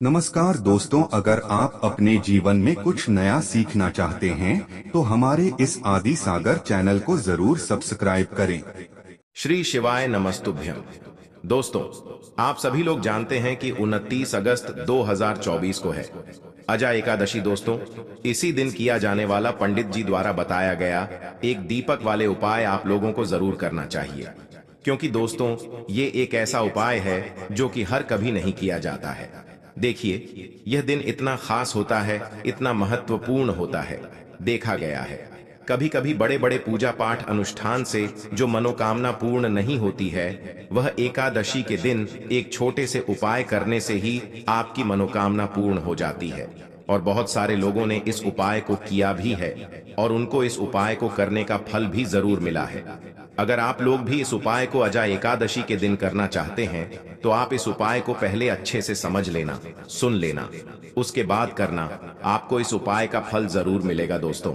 नमस्कार दोस्तों, अगर आप अपने जीवन में कुछ नया सीखना चाहते हैं तो हमारे इस आदि सागर चैनल को जरूर सब्सक्राइब करें। श्री शिवाय नमस्तुभ्यम। दोस्तों, आप सभी लोग जानते हैं कि 29 अगस्त 2024 को है अजा एकादशी। दोस्तों, इसी दिन किया जाने वाला पंडित जी द्वारा बताया गया एक दीपक वाले उपाय आप लोगों को जरूर करना चाहिए, क्योंकि दोस्तों ये एक ऐसा उपाय है जो कि हर कभी नहीं किया जाता है। देखिए, यह दिन इतना खास होता है, इतना महत्वपूर्ण होता है। देखा गया है कभी कभी बड़े बड़े पूजा पाठ अनुष्ठान से जो मनोकामना पूर्ण नहीं होती है, वह एकादशी के दिन एक छोटे से उपाय करने से ही आपकी मनोकामना पूर्ण हो जाती है। और बहुत सारे लोगों ने इस उपाय को किया भी है और उनको इस उपाय को करने का फल भी जरूर मिला है। अगर आप लोग भी इस उपाय को अजा एकादशी के दिन करना चाहते हैं तो आप इस उपाय को पहले अच्छे से समझ लेना, सुन लेना, उसके बाद करना। आपको इस उपाय का फल जरूर मिलेगा। दोस्तों,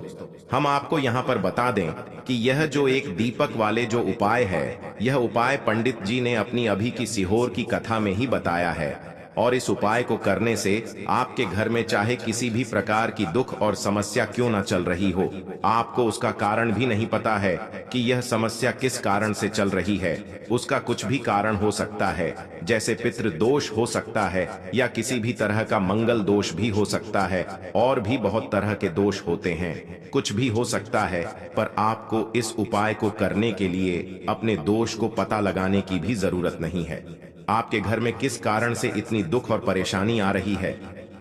हम आपको यहाँ पर बता दें कि यह जो एक दीपक वाले जो उपाय है, यह उपाय पंडित जी ने अपनी अभी की सीहोर की कथा में ही बताया है। और इस उपाय को करने से आपके घर में चाहे किसी भी प्रकार की दुख और समस्या क्यों ना चल रही हो, आपको उसका कारण भी नहीं पता है कि यह समस्या किस कारण से चल रही है। उसका कुछ भी कारण हो सकता है, जैसे पितृ दोष हो सकता है या किसी भी तरह का मंगल दोष भी हो सकता है, और भी बहुत तरह के दोष होते हैं, कुछ भी हो सकता है। पर आपको इस उपाय को करने के लिए अपने दोष को पता लगाने की भी जरूरत नहीं है। आपके घर में किस कारण से इतनी दुख और परेशानी आ रही है,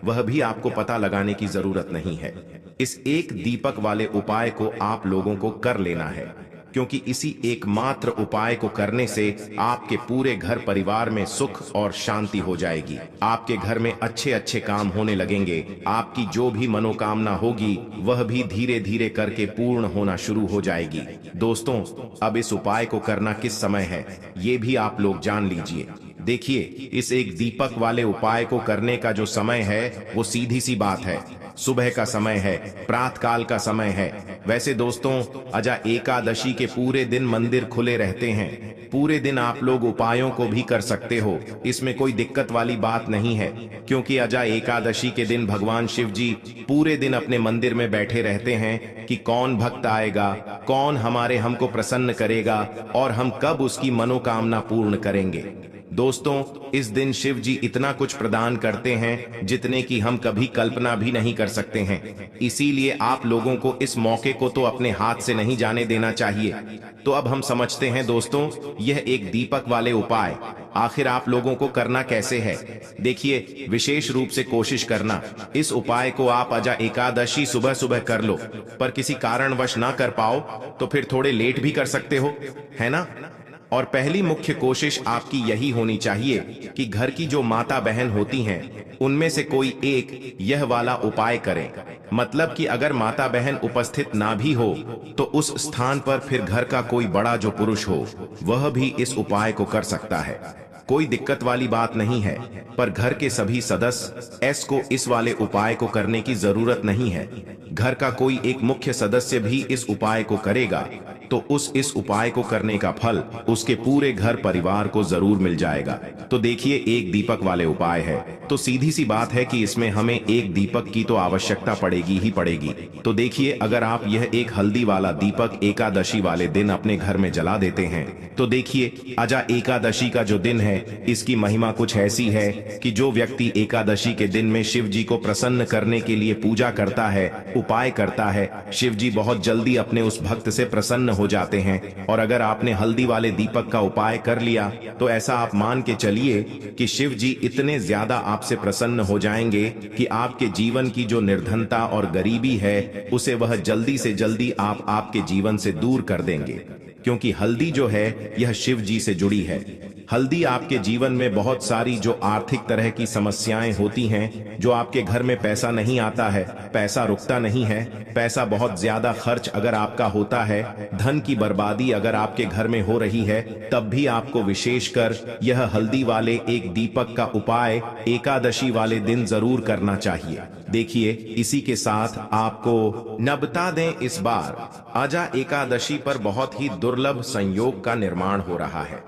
वह भी आपको पता लगाने की जरूरत नहीं है। इस एक दीपक वाले उपाय को आप लोगों को कर लेना है, क्योंकि इसी एकमात्र उपाय को करने से आपके पूरे घर परिवार में सुख और शांति हो जाएगी। आपके घर में अच्छे अच्छे काम होने लगेंगे। आपकी जो भी मनोकामना होगी वह भी धीरे धीरे करके पूर्ण होना शुरू हो जाएगी। दोस्तों, अब इस उपाय को करना किस समय है, ये भी आप लोग जान लीजिए। देखिए, इस एक दीपक वाले उपाय को करने का जो समय है वो सीधी सी बात है, सुबह का समय है, प्रातः काल का समय है। वैसे दोस्तों, अजा एकादशी के पूरे दिन मंदिर खुले रहते हैं। पूरे दिन आप लोग उपायों को भी कर सकते हो, इसमें कोई दिक्कत वाली बात नहीं है, क्योंकि अजा एकादशी के दिन भगवान शिव जी पूरे दिन अपने मंदिर में बैठे रहते हैं कि कौन भक्त आएगा, कौन हमारे हमको प्रसन्न करेगा और हम कब उसकी मनोकामना पूर्ण करेंगे। दोस्तों, इस दिन शिव जी इतना कुछ प्रदान करते हैं जितने की हम कभी कल्पना भी नहीं कर सकते हैं। इसीलिए आप लोगों को इस मौके को तो अपने हाथ से नहीं जाने देना चाहिए। तो अब हम समझते हैं दोस्तों, यह एक दीपक वाले उपाय आखिर आप लोगों को करना कैसे है। देखिए, विशेष रूप से कोशिश करना, इस उपाय को आप अजा एकादशी सुबह सुबह कर लो, पर किसी कारणवश ना कर पाओ तो फिर थोड़े लेट भी कर सकते हो, है ना। और पहली मुख्य कोशिश आपकी यही होनी चाहिए कि घर की जो माता बहन होती हैं उनमें से कोई एक यह वाला उपाय करें। मतलब कि अगर माता बहन उपस्थित ना भी हो तो उस स्थान पर फिर घर का कोई बड़ा जो पुरुष हो वह भी इस उपाय को कर सकता है। कोई दिक्कत वाली बात नहीं है, पर घर के सभी सदस्य को इस वाले उपाय को करने की जरूरत नहीं है। घर का कोई एक मुख्य सदस्य भी इस उपाय को करेगा तो इस उपाय को करने का फल उसके पूरे घर परिवार को जरूर मिल जाएगा। तो देखिए, एक दीपक वाले उपाय है तो सीधी सी बात है कि इसमें हमें एक दीपक की तो आवश्यकता पड़ेगी ही पड़ेगी। तो देखिए, अगर आप यह एक हल्दी वाला दीपक एकादशी वाले दिन अपने घर में जला देते हैं तो देखिए, अजा एकादशी का जो दिन है इसकी महिमा कुछ ऐसी है कि जो व्यक्ति एकादशी के दिन में शिव जी को प्रसन्न करने के लिए पूजा करता है, उपाय करता है, शिव जी बहुत जल्दी अपने उस भक्त से प्रसन्न हो जाते हैं। और अगर आपने हल्दी वाले दीपक का उपाय कर लिया तो ऐसा आप मान के चलिए कि शिव जी इतने ज्यादा आपसे प्रसन्न हो जाएंगे कि आपके जीवन की जो निर्धनता और गरीबी है उसे वह जल्दी से जल्दी आप आपके जीवन से दूर कर देंगे, क्योंकि हल्दी जो है यह शिव जी से जुड़ी है। हल्दी आपके जीवन में बहुत सारी जो आर्थिक तरह की समस्याएं होती हैं, जो आपके घर में पैसा नहीं आता है, पैसा रुकता नहीं है, पैसा बहुत ज्यादा खर्च अगर आपका होता है, धन की बर्बादी अगर आपके घर में हो रही है, तब भी आपको विशेषकर यह हल्दी वाले एक दीपक का उपाय एकादशी वाले दिन जरूर करना चाहिए। देखिए, इसी के साथ आपको न बता दें, इस बार अजा एकादशी पर बहुत ही दुर्लभ संयोग का निर्माण हो रहा है।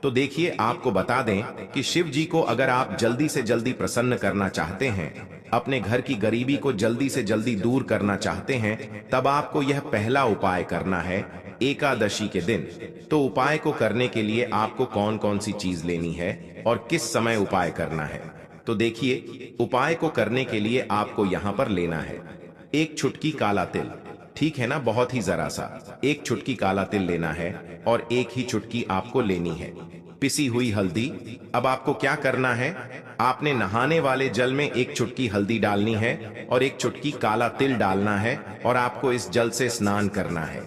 तो देखिए, आपको बता दें कि शिव जी को अगर आप जल्दी से जल्दी प्रसन्न करना चाहते हैं, अपने घर की गरीबी को जल्दी से जल्दी दूर करना चाहते हैं, तब आपको यह पहला उपाय करना है एकादशी के दिन। तो उपाय को करने के लिए आपको कौन कौन सी चीज लेनी है और किस समय उपाय करना है। तो देखिए, उपाय को करने के लिए आपको यहाँ पर लेना है एक चुटकी काला तिल, ठीक है ना, बहुत ही जरा सा एक चुटकी काला तिल लेना है, और एक ही चुटकी आपको लेनी है पिसी हुई हल्दी। अब आपको क्या करना है, आपने नहाने वाले जल में एक चुटकी हल्दी डालनी है और एक चुटकी काला तिल डालना है, और आपको इस जल से स्नान करना है।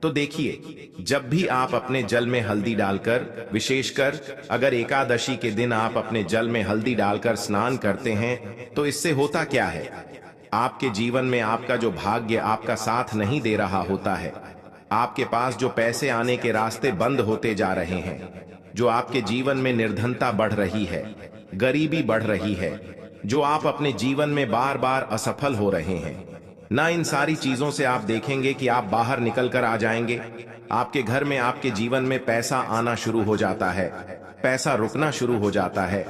तो देखिए, जब भी आप अपने जल में हल्दी डालकर, विशेषकर अगर एकादशी के दिन आप अपने जल में हल्दी डालकर स्नान करते हैं, तो इससे होता क्या है, आपके जीवन में आपका जो भाग्य आपका साथ नहीं दे रहा होता है, आपके पास जो पैसे आने के रास्ते बंद होते जा रहे हैं, जो आपके जीवन में निर्धनता बढ़ रही है, गरीबी बढ़ रही है, जो आप अपने जीवन में बार बार असफल हो रहे हैं ना, इन सारी चीजों से आप देखेंगे कि आप बाहर निकल कर आ जाएंगे। आपके घर में, आपके जीवन में पैसा आना शुरू हो जाता है, पैसा रुकना शुरू हो जाता है,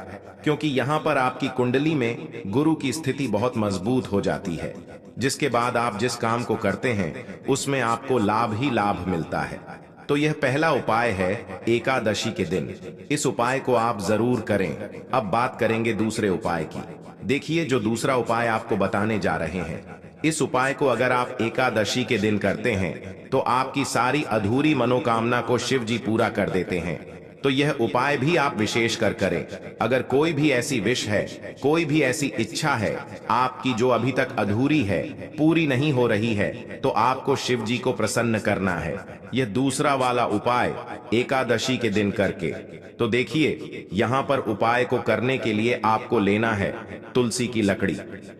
क्योंकि यहाँ पर आपकी कुंडली में गुरु की स्थिति बहुत मजबूत हो जाती है, जिसके बाद आप जिस काम को करते हैं उसमें आपको लाभ ही लाभ मिलता है। तो यह पहला उपाय है एकादशी के दिन, इस उपाय को आप जरूर करें। अब बात करेंगे दूसरे उपाय की। देखिए, जो दूसरा उपाय आपको बताने जा रहे हैं, इस उपाय को अगर आप एकादशी के दिन करते हैं तो आपकी सारी अधूरी मनोकामना को शिव जी पूरा कर देते हैं। तो यह उपाय भी आप विशेष कर करें। अगर कोई भी ऐसी विश है, कोई भी ऐसी इच्छा है आपकी जो अभी तक अधूरी है, पूरी नहीं हो रही है, तो आपको शिव जी को प्रसन्न करना है, यह दूसरा वाला उपाय एकादशी के दिन करके। तो देखिए, यहाँ पर उपाय को करने के लिए आपको लेना है तुलसी की लकड़ी।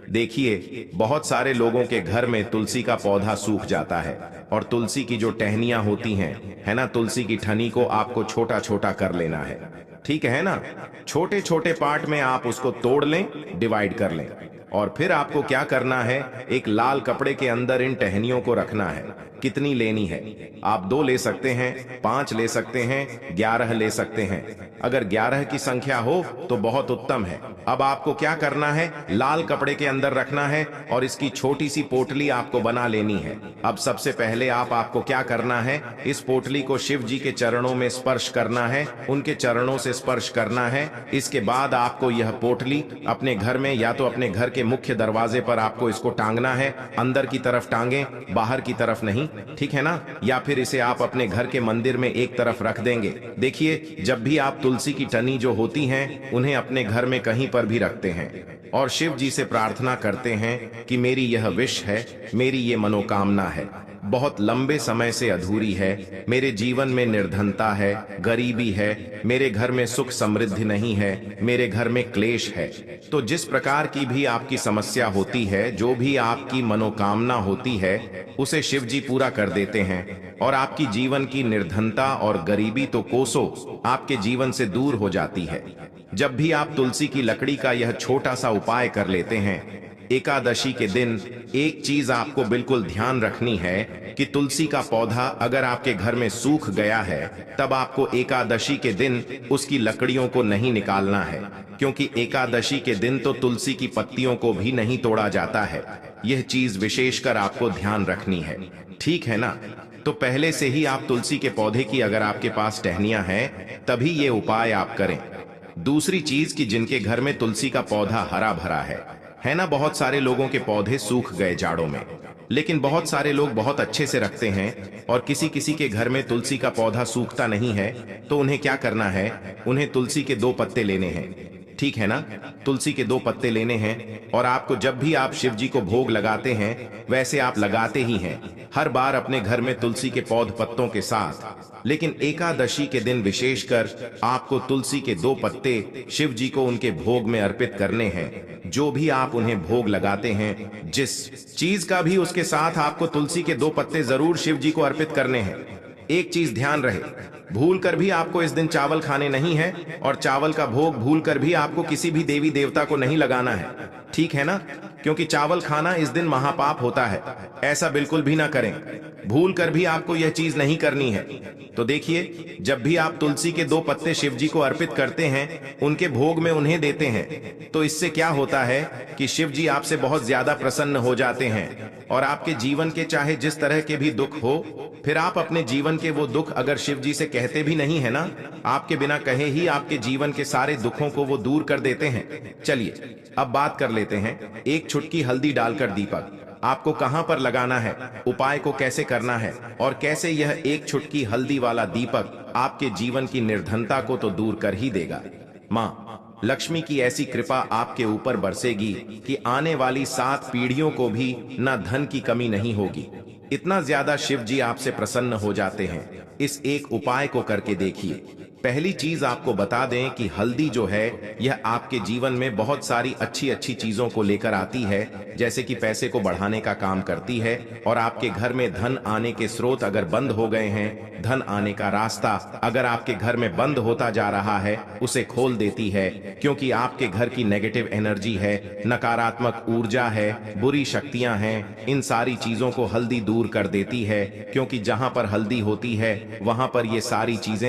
देखिए, बहुत सारे लोगों के घर में तुलसी का पौधा सूख जाता है, और तुलसी की जो टहनियां होती हैं, है ना, तुलसी की ठनी को आपको छोटा छोटा कर लेना है, ठीक है ना, छोटे छोटे पार्ट में आप उसको तोड़ लें, डिवाइड कर लें, और फिर आपको क्या करना है, एक लाल कपड़े के अंदर इन टहनियों को रखना है। कितनी लेनी है, आप 2 ले सकते हैं, 5 ले सकते हैं, 11 ले सकते हैं। अगर 11 की संख्या हो तो बहुत उत्तम है। अब आपको क्या करना है, लाल कपड़े के अंदर रखना है और इसकी छोटी सी पोटली आपको बना लेनी है। अब सबसे पहले आपको क्या करना है, इस पोटली को शिव जी के चरणों में स्पर्श करना है, उनके चरणों से स्पर्श करना है। इसके बाद आपको यह पोटली अपने घर में, या तो अपने घर के मुख्य दरवाजे पर आपको इसको टांगना है, अंदर की तरफ टांगे, बाहर की तरफ नहीं, ठीक है ना, या फिर इसे आप अपने घर के मंदिर में एक तरफ रख देंगे। देखिए, जब भी आप तुलसी की टनी जो होती हैं उन्हें अपने घर में कहीं पर भी रखते हैं और शिव जी से प्रार्थना करते हैं कि मेरी यह विश है, मेरी ये मनोकामना है, बहुत लंबे समय से अधूरी है, मेरे जीवन में निर्धनता है, गरीबी है, मेरे घर में सुख समृद्धि नहीं है, मेरे घर में क्लेश है। तो जिस प्रकार की भी आपकी समस्या होती है, जो भी आपकी मनोकामना होती है, उसे शिव जी पूरा कर देते हैं, और आपकी जीवन की निर्धनता और गरीबी तो कोसों आपके जीवन से दूर हो जाती है। जब भी आप तुलसी की लकड़ी का यह छोटा सा उपाय कर लेते हैं एकादशी के दिन, एक चीज आपको बिल्कुल ध्यान रखनी है कि तुलसी का पौधा अगर आपके घर में सूख गया है, तब आपको एकादशी के दिन उसकी लकड़ियों को नहीं निकालना है, क्योंकि एकादशी के दिन तो तुलसी की पत्तियों को भी नहीं तोड़ा जाता है। यह चीज विशेषकर आपको ध्यान रखनी है, ठीक है ना। तो पहले से ही आप तुलसी के पौधे की अगर आपके पास टहनियां हैं, तभी ये उपाय आप करें। दूसरी चीज कि जिनके घर में तुलसी का पौधा हरा भरा है ना, बहुत सारे लोगों के पौधे सूख गए जाड़ों में, लेकिन बहुत सारे लोग बहुत अच्छे से रखते हैं, और किसी किसी के घर में तुलसी का पौधा सूखता नहीं है, तो उन्हें क्या करना है, उन्हें तुलसी के 2 पत्ते लेने हैं, ठीक है ना, तुलसी के 2 पत्ते लेने हैं, और आपको जब भी आप शिव जी को भोग लगाते हैं, वैसे आप लगाते ही हैं हर बार अपने घर में तुलसी के पौध पत्तों के साथ, लेकिन एकादशी के दिन विशेषकर आपको तुलसी के 2 पत्ते शिव जी को उनके भोग में अर्पित करने हैं। जो भी आप उन्हें भोग लगाते हैं, जिस चीज का भी, उसके साथ आपको तुलसी के 2 पत्ते जरूर शिव जी को अर्पित करने हैं। एक चीज ध्यान रहे, भूल कर भी आपको इस दिन चावल खाने नहीं है, और चावल का भोग भूल कर भी आपको किसी भी देवी देवता को नहीं लगाना है, ठीक है ना, क्योंकि चावल खाना इस दिन महापाप होता है, ऐसा बिल्कुल भी ना करें। भूल कर भी आपको यह चीज नहीं करनी है। तो देखिए, जब भी आप तुलसी के 2 पत्ते शिव जी को अर्पित करते हैं, उनके भोग में उन्हें देते हैं, तो इससे क्या होता है कि शिव जी आपसे बहुत ज्यादा प्रसन्न हो जाते हैं और आपके जीवन के चाहे जिस तरह के भी दुख हो, फिर आप अपने जीवन के वो दुख अगर शिव जी से कहते भी नहीं है ना, आपके बिना कहे ही आपके जीवन के सारे दुखों को वो दूर कर देते हैं। चलिए अब बात कर लेते हैं एक चुटकी हल्दी डालकर दीपक आपको कहां पर लगाना है, उपाय को कैसे करना है और कैसे यह एक चुटकी हल्दी वाला दीपक आपके जीवन की निर्धनता को तो दूर कर ही देगा। माँ लक्ष्मी की ऐसी कृपा आपके ऊपर बरसेगी कि आने वाली 7 पीढ़ियों को भी न धन की कमी नहीं होगी। इतना ज्यादा शिव जी आपसे प्रसन्न हो जाते हैं। इस एक उपाय को करके देखिए। पहली चीज आपको बता दें कि हल्दी जो है यह आपके जीवन में बहुत सारी अच्छी अच्छी चीजों को लेकर आती है, जैसे कि पैसे को बढ़ाने का काम करती है और आपके घर में धन आने के स्रोत अगर बंद हो गए हैं, धन आने का रास्ता अगर आपके घर में बंद होता जा रहा है, उसे खोल देती है, क्योंकि आपके घर की नेगेटिव एनर्जी है, नकारात्मक ऊर्जा है, बुरी शक्तियां हैं, इन सारी चीजों को हल्दी दूर कर देती है। क्योंकि जहां पर हल्दी होती है वहां पर ये सारी चीजें